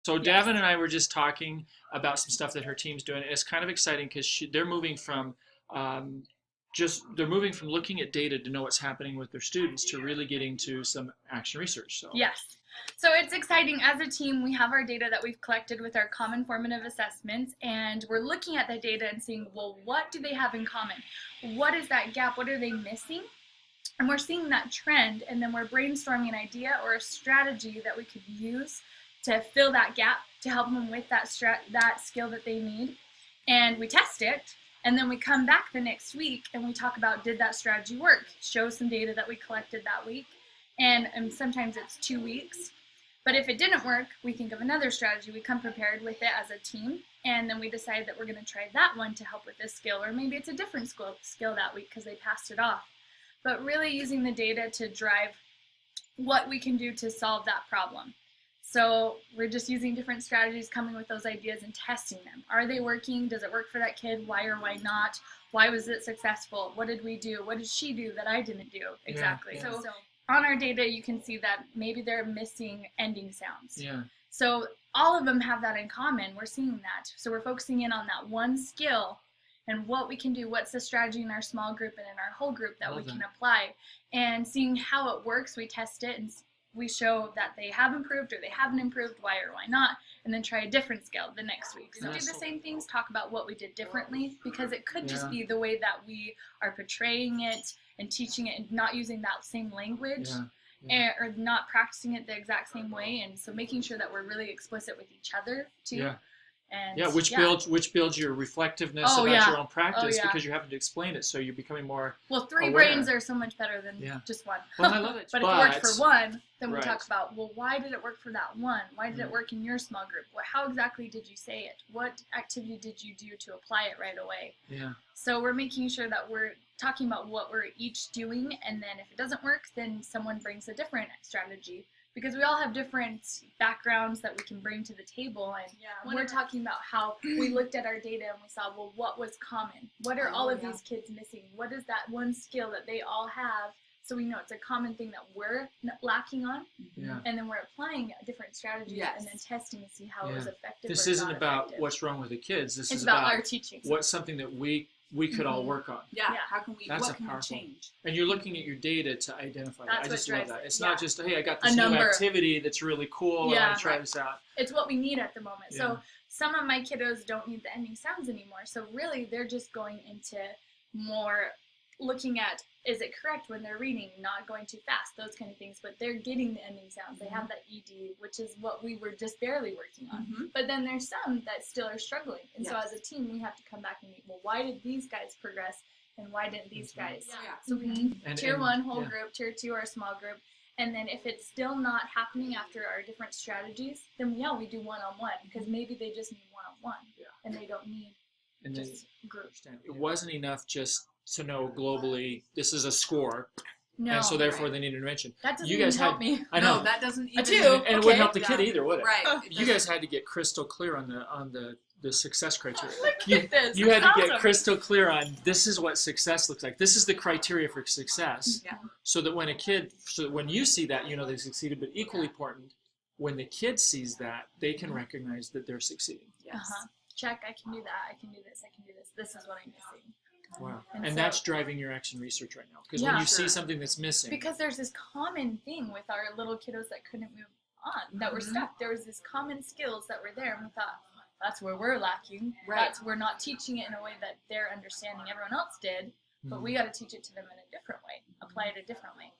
So Davin and I were just talking about some stuff that her team's doing. And it's kind of exciting because they're moving from looking at data to know what's happening with their students to really getting to some action research. So yes. So it's exciting. As a team, we have our data that we've collected with our common formative assessments, and we're looking at the data and seeing, well, what do they have in common? What is that gap? What are they missing? And we're seeing that trend, and then we're brainstorming an idea or a strategy that we could use to fill that gap, to help them with that skill that they need. And we test it, and then we come back the next week and we talk about, did that strategy work? Show some data that we collected that week. And sometimes it's 2 weeks. But if it didn't work, we think of another strategy. We come prepared with it as a team, and then we decide that we're going to try that one to help with this skill, or maybe it's a different skill that week because they passed it off. But really using the data to drive what we can do to solve that problem. So we're just using different strategies, coming with those ideas and testing them. Are they working? Does it work for that kid? Why or why not? Why was it successful? What did we do? What did she do that I didn't do? Exactly. Yeah. So on our data, you can see that maybe they're missing ending sounds. Yeah. So all of them have that in common. We're seeing that. So we're focusing in on that one skill and what we can do. What's the strategy in our small group and in our whole group that we can apply, and seeing how it works. We test it and we show that they have improved or they haven't improved, why or why not, and then try a different skill the next week. So do the same things, talk about what we did differently, because it could just be the way that we are portraying it and teaching it and not using that same language. Or not practicing it the exact same way, and so making sure that we're really explicit with each other too. And which builds your reflectiveness about your own practice because you're having to explain it, so you're becoming more three aware. brains are so much better than just one. Well, I love it. But if it worked for one, then we Right. talk about, well, why did it work for that one? Why did it work in your small group? How exactly did you say it? What activity did you do to apply it right away? Yeah. So we're making sure that we're talking about what we're each doing, and then if it doesn't work, then someone brings a different strategy. Because we all have different backgrounds that we can bring to the table, and we're talking about how we looked at our data and we saw, well, what was common? What are all of these kids missing? What is that one skill that they all have? So we know it's a common thing that we're lacking on, and then we're applying a different strategy and then testing to see how it was effective. This or isn't not about effective. what's wrong with the kids. This It's is about our teaching. what's something that we could all work on. How can we? What can we change? And you're looking at your data to identify that. I just love that. It's not just, hey, I got A this new number. activity that's really cool. I want to try this out. It's what we need at the moment. Yeah. So some of my kiddos don't need the ending sounds anymore. So really, they're just going into more looking at, is it correct when they're reading, not going too fast, those kind of things. But they're getting the ending sounds. They have that ED, which is what we were just barely working on. But then there's some that still are struggling. And so as a team, we have to come back and meet, well, why did these guys progress and why didn't these guys? So we tier 1 whole group, tier 2 our small group. And then if it's still not happening after our different strategies, then we do one-on-one, because maybe they just need one-on-one and they don't need just group. It wasn't enough just to know globally this is a score, No. and so therefore they need intervention. That doesn't You guys even help had- me. I know. No, that doesn't even. A 2. And it wouldn't help the kid either, would it? Right. You guys had to get crystal clear on the success criteria. Look at this. You had to get Awesome. crystal clear on, this is what success looks like. This is the criteria for success. Yeah. So that when you see that, you know they succeeded. But equally important, when the kid sees that, they can recognize that they're succeeding. Yes. Check, I can do that, I can do this, I can do this. This is what I'm missing. Wow. And And so- that's driving your action research right now. Because when you see something that's missing. Because there's this common thing with our little kiddos that couldn't move on, that were stuck. There was this common skills that were there, and we thought, that's where we're lacking. Right. We're not teaching it in a way that they're understanding everyone else did, but we got to teach it to them in a different way, apply it a different way.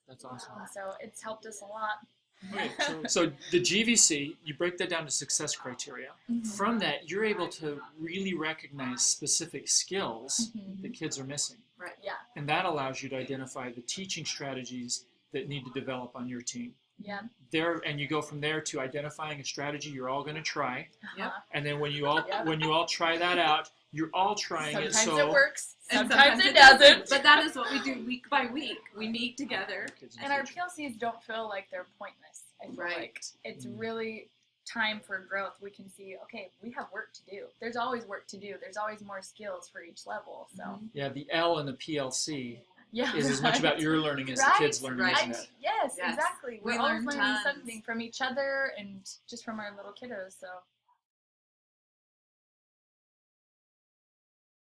That's awesome. And so it's helped us a lot. Okay, so the GVC, you break that down to success criteria. From that, you're able to really recognize specific skills that kids are missing. Right. Yeah. And that allows you to identify the teaching strategies that need to develop on your team. Yeah. And you go from there to identifying a strategy you're all going to try. Yep. And then when you all try that out, you're all trying it. Sometimes So it works. And Sometimes it doesn't. But that is what we do week by week. We meet together. And our PLCs don't feel like they're pointless. I feel like it's really time for growth. We can see, okay, we have work to do. There's always work to do. There's always more skills for each level. So yeah, the L in the PLC Yeah. is as much about your learning as the kids' learning, right. isn't it? Yes, Yes. exactly. We We're all learn learning tons. something from each other and just from our little kiddos. So